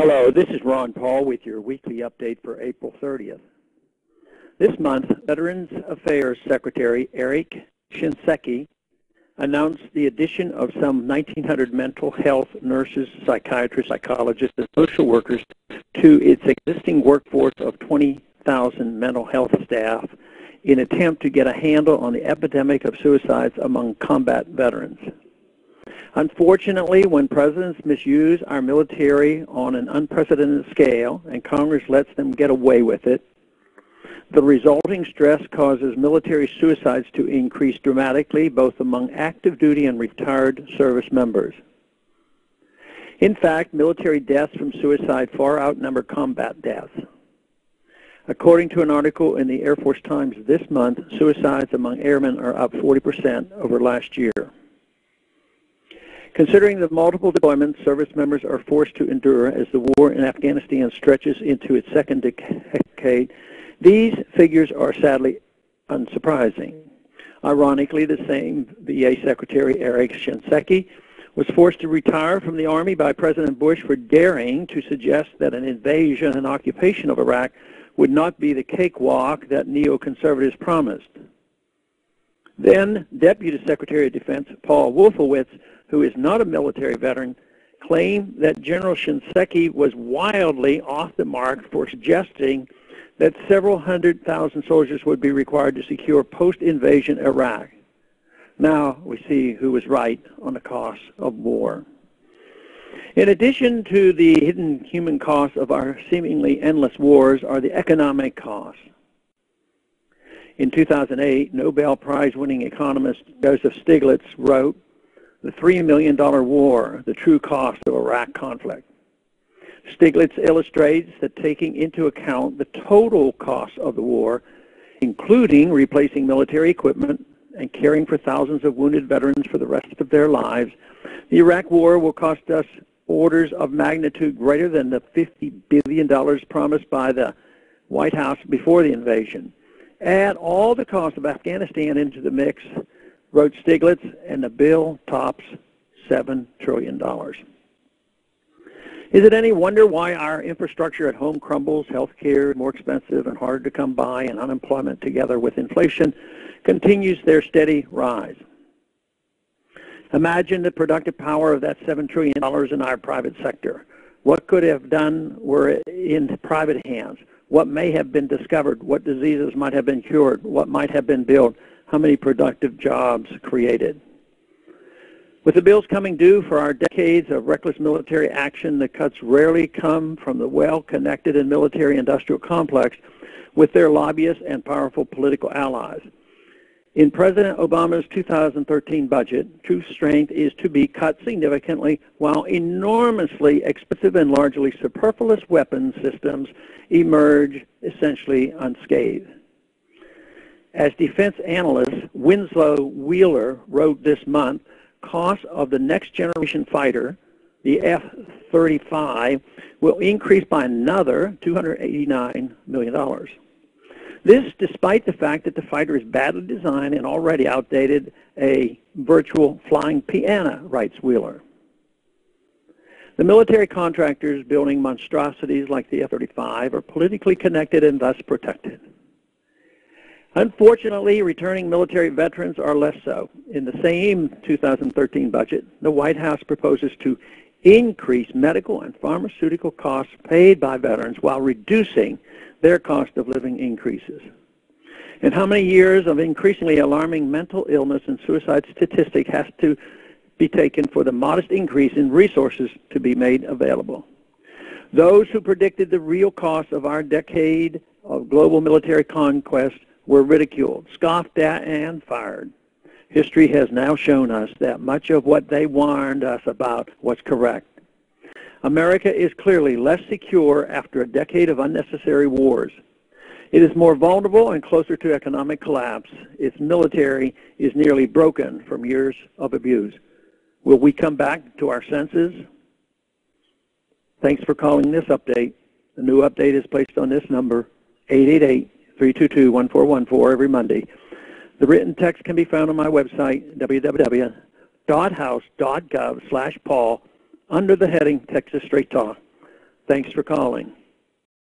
Hello, this is Ron Paul with your weekly update for April 30th. This month, Veterans Affairs Secretary Eric Shinseki announced the addition of some 1,900 mental health nurses, psychiatrists, psychologists, and social workers to its existing workforce of 20,000 mental health staff in an attempt to get a handle on the epidemic of suicides among combat veterans. Unfortunately, when presidents misuse our military on an unprecedented scale and Congress lets them get away with it, the resulting stress causes military suicides to increase dramatically, both among active duty and retired service members. In fact, military deaths from suicide far outnumber combat deaths. According to an article in the Air Force Times this month, suicides among airmen are up 40% over last year. Considering the multiple deployments service members are forced to endure as the war in Afghanistan stretches into its second decade, these figures are sadly unsurprising. Ironically, the same VA Secretary Eric Shinseki was forced to retire from the Army by President Bush for daring to suggest that an invasion and occupation of Iraq would not be the cakewalk that neoconservatives promised. Then, Deputy Secretary of Defense Paul Wolfowitz, who is not a military veteran, claimed that General Shinseki was wildly off the mark for suggesting that several 100,000 soldiers would be required to secure post-invasion Iraq. Now we see who was right on the cost of war. In addition to the hidden human costs of our seemingly endless wars are the economic costs. In 2008, Nobel Prize-winning economist Joseph Stiglitz wrote, "The $3 million war, the true cost of Iraq conflict." Stiglitz illustrates that taking into account the total cost of the war, including replacing military equipment and caring for thousands of wounded veterans for the rest of their lives, the Iraq war will cost us orders of magnitude greater than the $50 billion promised by the White House before the invasion. Add all the cost of Afghanistan into the mix, wrote Stiglitz, and the bill tops $7 trillion. Is it any wonder why our infrastructure at home crumbles, health care more expensive and harder to come by, and unemployment together with inflation continues their steady rise? Imagine the productive power of that $7 trillion in our private sector. What could have done were it in private hands? What may have been discovered? What diseases might have been cured? What might have been built? How many productive jobs created? With the bills coming due for our decades of reckless military action, the cuts rarely come from the well-connected and military-industrial complex with their lobbyists and powerful political allies. In President Obama's 2013 budget, true strength is to be cut significantly while enormously expensive and largely superfluous weapons systems emerge essentially unscathed. As defense analyst Winslow Wheeler wrote this month, costs of the next generation fighter, the F-35, will increase by another $289 million. This despite the fact that the fighter is badly designed and already outdated, a virtual flying piano, writes Wheeler. The military contractors building monstrosities like the F-35 are politically connected and thus protected. Unfortunately, returning military veterans are less so. In the same 2013 budget, the White House proposes to increase medical and pharmaceutical costs paid by veterans while reducing their cost of living increases. And how many years of increasingly alarming mental illness and suicide statistic has to be taken for the modest increase in resources to be made available? Those who predicted the real cost of our decade of global military conquest were ridiculed, scoffed at, and fired. History has now shown us that much of what they warned us about was correct. America is clearly less secure after a decade of unnecessary wars. It is more vulnerable and closer to economic collapse. Its military is nearly broken from years of abuse. Will we come back to our senses? Thanks for calling this update. The new update is placed on this number, 888-322-1414, every Monday. The written text can be found on my website, www.house.gov/Paul, under the heading Texas Straight Talk. Thanks for calling.